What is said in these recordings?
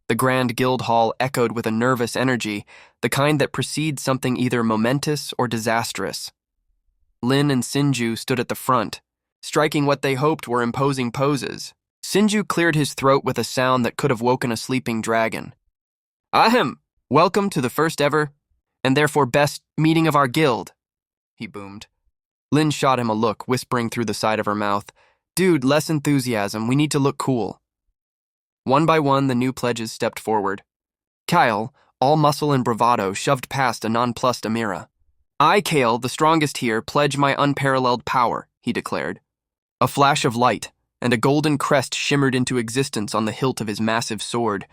The grand guild hall echoed with a nervous energy, the kind that precedes something either momentous or disastrous. Lin and Sinju stood at the front, striking what they hoped were imposing poses. Sinju cleared his throat with a sound that could have woken a sleeping dragon. Ahem! Welcome to the first ever, and therefore best, meeting of our guild, he boomed. Lin shot him a look, whispering through the side of her mouth, Dude, less enthusiasm, we need to look cool. One by one, the new pledges stepped forward. Kyle, all muscle and bravado, shoved past a nonplussed Amira. I, Kale, the strongest here, pledge my unparalleled power, he declared. A flash of light, and a golden crest shimmered into existence on the hilt of his massive sword,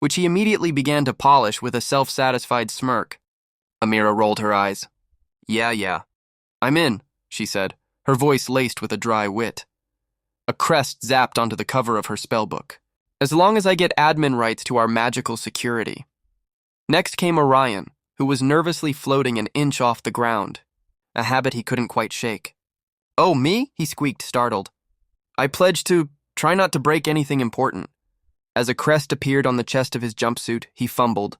which he immediately began to polish with a self-satisfied smirk. Amira rolled her eyes. Yeah. I'm in, she said, her voice laced with a dry wit. A crest zapped onto the cover of her spellbook. As long as I get admin rights to our magical security. Next came Orion, who was nervously floating an inch off the ground, a habit he couldn't quite shake. Oh, me? He squeaked, startled. I pledge to try not to break anything important. As a crest appeared on the chest of his jumpsuit, he fumbled,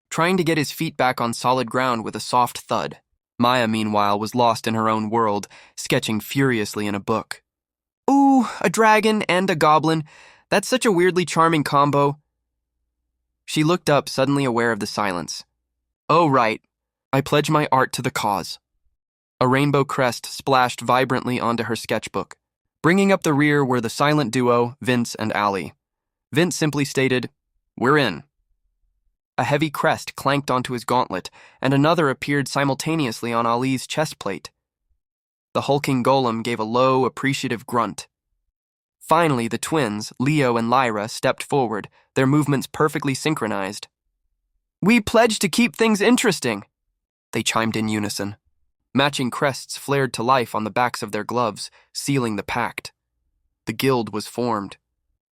trying to get his feet back on solid ground with a soft thud. Maya, meanwhile, was lost in her own world, sketching furiously in a book. Ooh, a dragon and a goblin. That's such a weirdly charming combo. She looked up, suddenly aware of the silence. Oh, right. I pledge my art to the cause. A rainbow crest splashed vibrantly onto her sketchbook. Bringing up the rear were the silent duo, Vince and Allie. Vince simply stated, We're in. A heavy crest clanked onto his gauntlet, and another appeared simultaneously on Ali's chest plate. The hulking golem gave a low, appreciative grunt. Finally, the twins, Leo and Lyra, stepped forward, their movements perfectly synchronized. We pledge to keep things interesting, they chimed in unison. Matching crests flared to life on the backs of their gloves, sealing the pact. The guild was formed.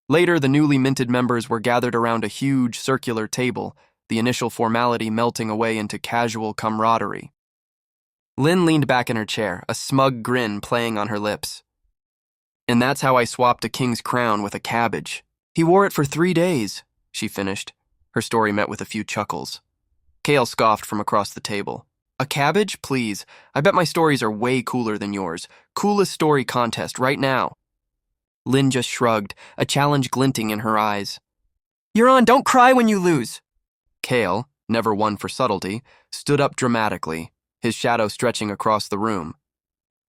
Later, the newly minted members were gathered around a huge circular table, the initial formality melting away into casual camaraderie. Lynn leaned back in her chair, a smug grin playing on her lips. And that's how I swapped a king's crown with a cabbage. He wore it for 3 days, she finished. Her story met with a few chuckles. Kale scoffed from across the table. A cabbage? Please. I bet my stories are way cooler than yours. Coolest story contest right now. Lynn just shrugged, a challenge glinting in her eyes. You're on, don't cry when you lose. Kale, never one for subtlety, stood up dramatically, his shadow stretching across the room.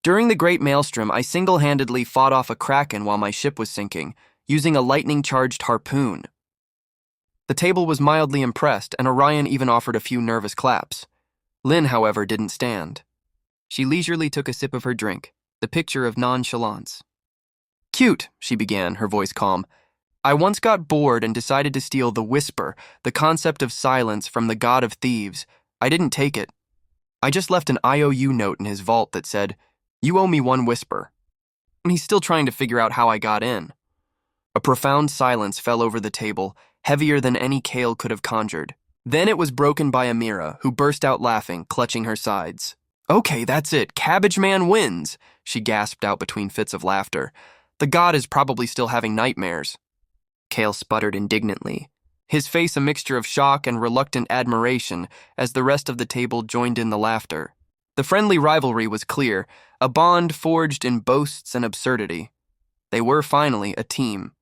During the Great Maelstrom, I single-handedly fought off a kraken while my ship was sinking, using a lightning-charged harpoon. The table was mildly impressed, and Orion even offered a few nervous claps. Lynn, however, didn't stand. She leisurely took a sip of her drink, the picture of nonchalance. Cute, she began, her voice calm. I once got bored and decided to steal the whisper, the concept of silence, from the god of thieves. I didn't take it. I just left an IOU note in his vault that said, You owe me 1 whisper. And he's still trying to figure out how I got in. A profound silence fell over the table, heavier than any Kale could have conjured. Then it was broken by Amira, who burst out laughing, clutching her sides. Okay, that's it. Cabbage Man wins, she gasped out between fits of laughter. The god is probably still having nightmares. Kale sputtered indignantly, his face a mixture of shock and reluctant admiration as the rest of the table joined in the laughter. The friendly rivalry was clear, a bond forged in boasts and absurdity. They were finally a team.